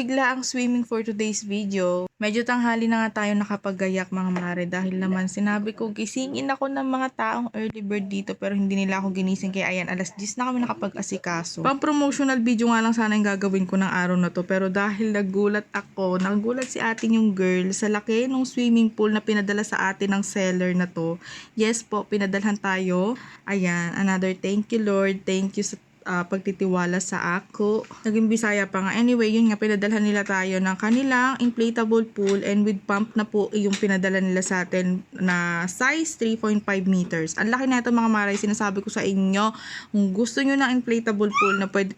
bigla ang swimming for today's video. Medyo tanghali na nga tayo nakapaggayak mga mare dahil naman sinabi ko gisingin ako ng mga taong early bird dito pero hindi nila ako ginising kaya ayan alas 10 na kami nakapag-asikaso. Pang promotional video nga lang sana yung gagawin ko ng araw na to pero dahil nagulat si atin yung girl sa laki ng swimming pool na pinadala sa atin ng seller na to. Yes po, pinadalhan tayo. Ayan, another thank you Lord, thank you sa pagtitiwala sa ako. Naging Bisaya pa nga. Anyway, yun nga, pinadalhan nila tayo ng kanilang inflatable pool and with pump na po yung pinadala nila sa atin na size 3.5 meters. Ang laki na ito mga maray, sinasabi ko sa inyo, kung gusto nyo ng inflatable pool na pwede,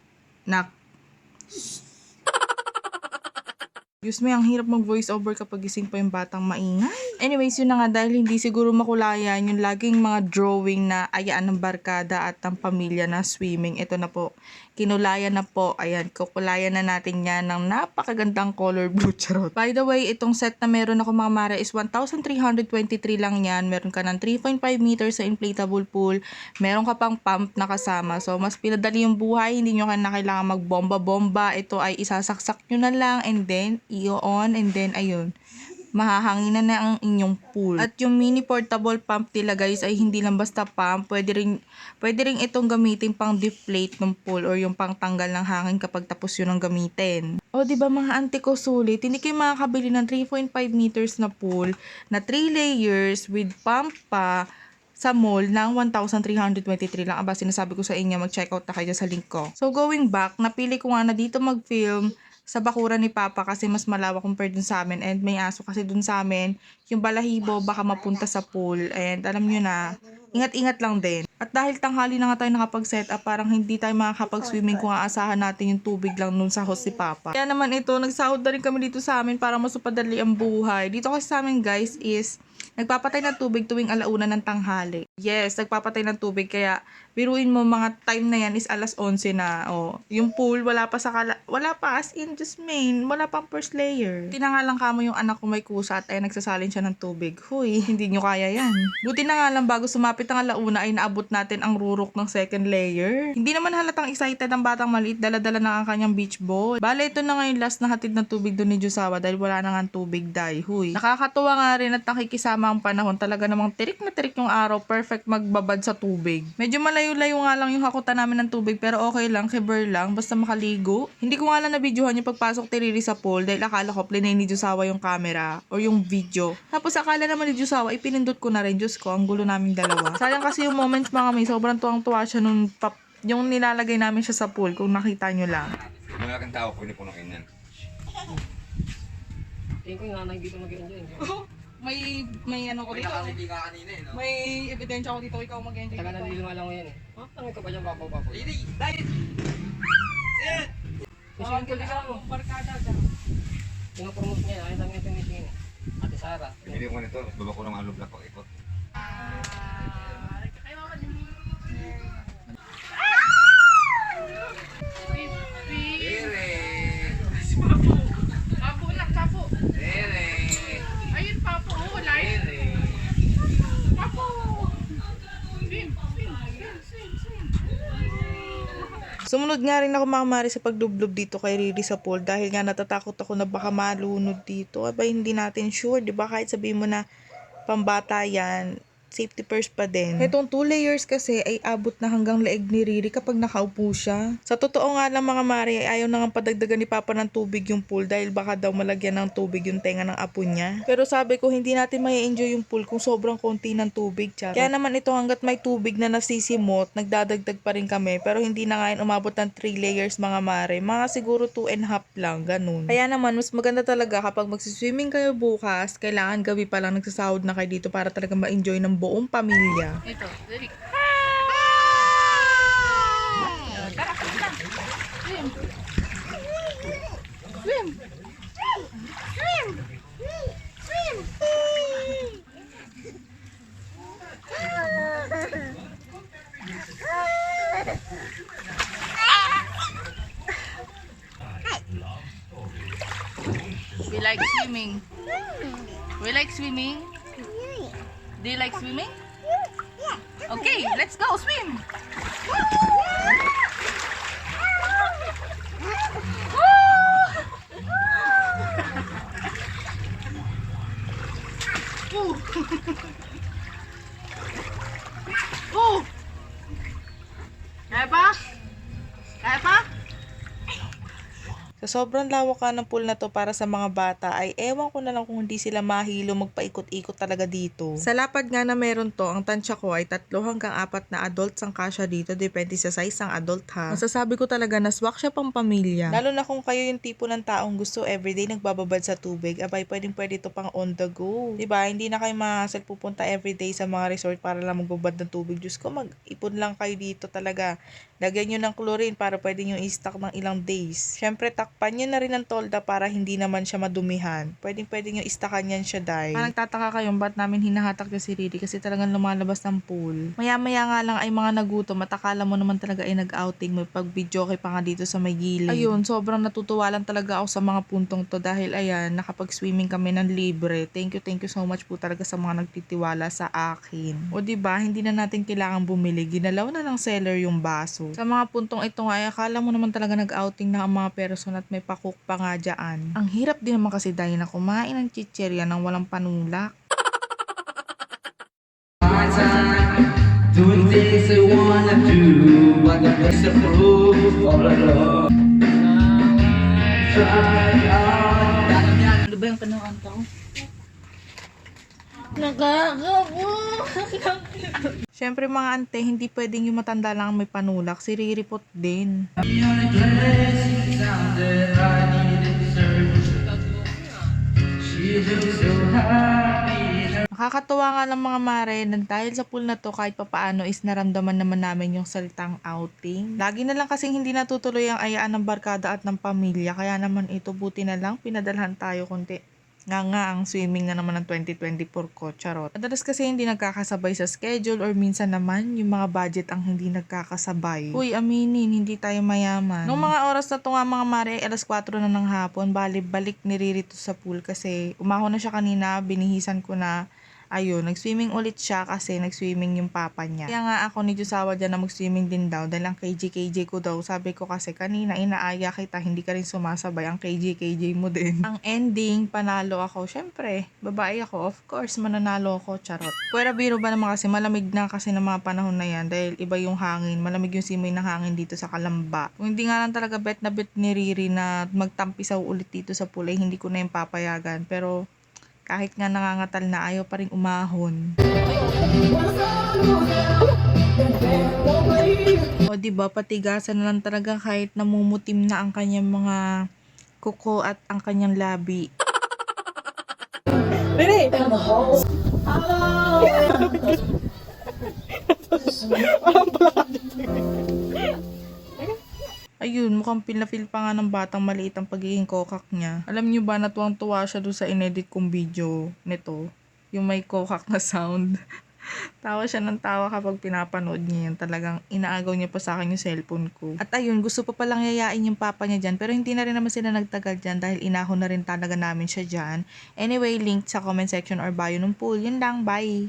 Diyos mo, ang hirap mag-voice over kapag gising pa yung batang maingay. Anyways, yun na nga dahil hindi siguro makulayan yung laging mga drawing na ayaan ng barkada at ng pamilya na swimming. Ito na po, kinulayan na po. Ayan, kukulayan na natin yan ng napakagandang color blue charot. By the way, itong set na meron ako mga mara is 1,323 lang yan. Meron ka ng 3.5 meters sa inflatable pool. Meron ka pang pump na kasama. So, mas pinadali yung buhay. Hindi nyo na kailangan magbomba-bomba. Ito ay isasaksak nyo na lang and then i-on and then ayun, mahahangin na ang inyong pool. At yung mini portable pump nila guys ay hindi lang basta pump, pwede rin itong gamitin pang deflate ng pool or yung pang tanggal ng hangin kapag tapos yun ang gamitin. O di ba mga auntie ko sulit, hindi kayo makakabili ng 3.5 meters na pool na 3 layers with pump pa sa mall ng 1,323 lang. Aba, sinasabi ko sa inyo, mag-check out na kayo sa link ko. So going back, napili ko nga na dito mag-film sa bakuran ni Papa kasi mas malawak compared dun sa amin and may aso kasi dun sa amin yung balahibo baka mapunta sa pool and alam nyo na, ingat-ingat lang din. At dahil tanghali na nga tayo nakapag-set up, parang hindi tayo makakapag-swimming kung aasahan natin yung tubig lang nun sa host si Papa. Kaya naman ito, nagsahod na rin kami dito sa amin para masupadali ang buhay. Dito kasi sa amin guys is nagpapatay ng tubig tuwing alauna ng tanghali. Yes, nagpapatay ng tubig kaya biruin mo mga time na yan is alas 11 na. Oh, yung pool wala pa as in just main, wala pang first layer. Tinangalang kamo yung anak ko may kusa at ay nagsasalin siya ng tubig. Huy, hindi nyo kaya yan. Buti na nga lang bago sumapit ang alauna ay naabot natin ang rurok ng second layer. Hindi naman halatang excited ang batang maliit, dala-dala na ang kanyang beach ball. Bale, ito na nga yung last na hatid ng tubig doon ni Josawa dahil wala na nga tubig dahil. Huy, nakakatuwa nga rin at nakikisama ang panahon. Talaga namang tirik na tirik yung araw, perfect magbabad sa tubig. Medyo malayo-layo nga lang yung hakutan namin ng tubig pero okay lang, kiber lang, basta makaligo. Hindi ko nga lang na-videohan yung pagpasok ni Riri sa pool dahil akala ko plinay ni Josawa yung camera or yung video. Tapos akala naman ni Josawa, ipinindot ko na rin. Diyos ko, ang gulo naming dalawa. Sayang kasi yung moments mga may, sobrang tuwang-tuwa siya nung yung nilalagay namin siya sa pool, kung nakita nyo lang. Mga kang tao, punipunukin yan. Tingin ko nga dito mag-enjoy. May ano ko dito. Nakakalipi ka kanina eh, no? May ebidensya ko dito, ikaw mag-enjoy Taga dito. nandito nga lang ko yan eh. Ha? Tangoy ka ba dyan, papo? Lady, diet! Sit! Kasi yung kulit ako. Barkada dyan. Pinapromote niya, ay dami yung tumitingin. Ate Sara. Pinili ko nito, baba ko ng alog na pag-ikot. Papo lang, papo. Ayun, papo. Oh, light. Papo. Swim. Sumunod nga rin ako mga mari sa pagdublob dito kay Riri sa pool dahil nga natatakot ako na baka malunod dito. Aba, hindi natin sure, di ba? Kahit sabihin mo na pambata yan, safety first pa din. Itong 2 layers kasi ay abot na hanggang leeg ni Riri kapag nakaupo siya. Sa totoo nga lang mga mari, ayaw na nga padagdagan ni Papa ng tubig yung pool dahil baka daw malagyan ng tubig yung tenga ng apo niya. Pero sabi ko, hindi natin may enjoy yung pool kung sobrang konti ng tubig. Charot. Kaya naman ito hanggat may tubig na nasisimot, nagdadagdag pa rin kami. Pero hindi na nga yun umabot ng 3 layers mga mari. Mga siguro 2.5 lang, ganun. Kaya naman, mas maganda talaga kapag magsiswimming kayo bukas, kailangan gabi pa lang nagsasahod na kayo dito para talaga ma-enjoy ng buong pamilya. Ito, Derek. Tara, swim. Swim. Swim. Swim. We like swimming. We like swimming. Do you like swimming? Okay, let's go swim. Woo! Kaya pa? Kaya pa? Sa sobrang lawak ng pool na to para sa mga bata ay ewan ko na lang kung hindi sila mahilo magpaikot-ikot talaga dito. Sa lapad nga na meron to, ang tansya ko ay 3 hanggang 4 na adults ang kasya dito, depende sa size ng adult ha. Masasabi ko talaga na swak siya pang pamilya. Lalo na kung kayo yung tipo ng taong gusto everyday nagbababad sa tubig, abay pwede to pang on the go. Diba? Hindi na kayo mahasal pupunta everyday sa mga resort para lang magbabad ng tubig. Diyos ko, mag-ipon lang kayo dito talaga. Lagyan nyo ng chlorine para pwede nyo i-stock ng ilang days. Syempre, takpan nyo na rin ng tolda para hindi naman siya madumihan. Pwede nyo istockan yan siya, dahil. Nagtataka kayo, ba't namin hinahatak niya si Riri? Kasi talagang lumalabas ng pool. Maya-maya nga lang ay mga nagutom at akala mo naman talaga ay nag-outing. May pag-video kay pa nga dito sa may gilid. Ayun, sobrang natutuwa lang talaga ako sa mga puntong to dahil ayan, nakapag-swimming kami ng libre. Thank you so much po talaga sa mga nagtitiwala sa akin. O diba, hindi na natin kailangan bumili. Ginalaw na ng seller yung baso. Sa mga puntong ito nga, ay akala mo naman talaga nag-outing na ang mga person at may pakook pa nga dyan. Ang hirap din naman kasi dahil na kumain ng chicherya nang walang panulak. Doing things I wanna do, but the best approve all alone. Try out. Ano ba yung kanukanta ko? Syempre mga ante, hindi pwedeng yung matanda lang ang may panulak. Si Riripot din. The only place sound that I needed to serve. She looks so happy. Nakakatuwa nga lang mga mare na dahil sa pool na to kahit papaano is naramdaman naman namin yung salitang outing. Lagi na lang kasing hindi natutuloy ang ayaan ng barkada at ng pamilya. Kaya naman ito buti na lang pinadalhan tayo konti. Nga ang swimming na naman ng 2024 ko, charot. Madalas kasi hindi nagkakasabay sa schedule or minsan naman yung mga budget ang hindi nagkakasabay. Uy, aminin, hindi tayo mayaman. Nung mga oras na to nga mga mare, alas 4 na ng hapon, balik ni Riri to sa pool kasi umahon na siya kanina, binihisan ko na. Ayun, nag-swimming ulit siya kasi nag-swimming yung papa niya. Kaya nga ako ni Josawa dyan na mag-swimming din daw dahil ang KJ ko daw. Sabi ko kasi kanina inaaya kita, hindi ka rin sumasabay, ang KJ mo din. Ang ending, panalo ako. Syempre, babae ako. Of course, mananalo ako, charot. Pwera biro ba naman kasi malamig na kasi ng mga panahon na yan dahil iba yung hangin. Malamig yung simoy ng hangin dito sa Kalamba. Kung hindi nga lang talaga bet na bet ni Riri na magtampisaw ulit dito sa pool, hindi ko na yung papayagan. Pero kahit nga nangangatal na, ayaw pa rin umahon. O diba, patigasan na lang talaga kahit namumutim na ang kanyang mga kuko at ang kanyang labi. Riri! Ayun, mukhang feel na feel pa nga ng batang maliit ang pagiging kokak niya. Alam niyo ba, natuwang-tuwa siya doon sa inedit kong video nito. Yung may kokak na sound. Tawa siya ng tawa kapag pinapanood niya yan. Talagang inaagaw niya pa sa akin yung cellphone ko. At ayun, gusto pa palang yayain yung papa niya dyan. Pero hindi na rin naman sila nagtagal dyan dahil inahon na rin talaga namin siya dyan. Anyway, link sa comment section or bio ng pool. Yun lang, bye!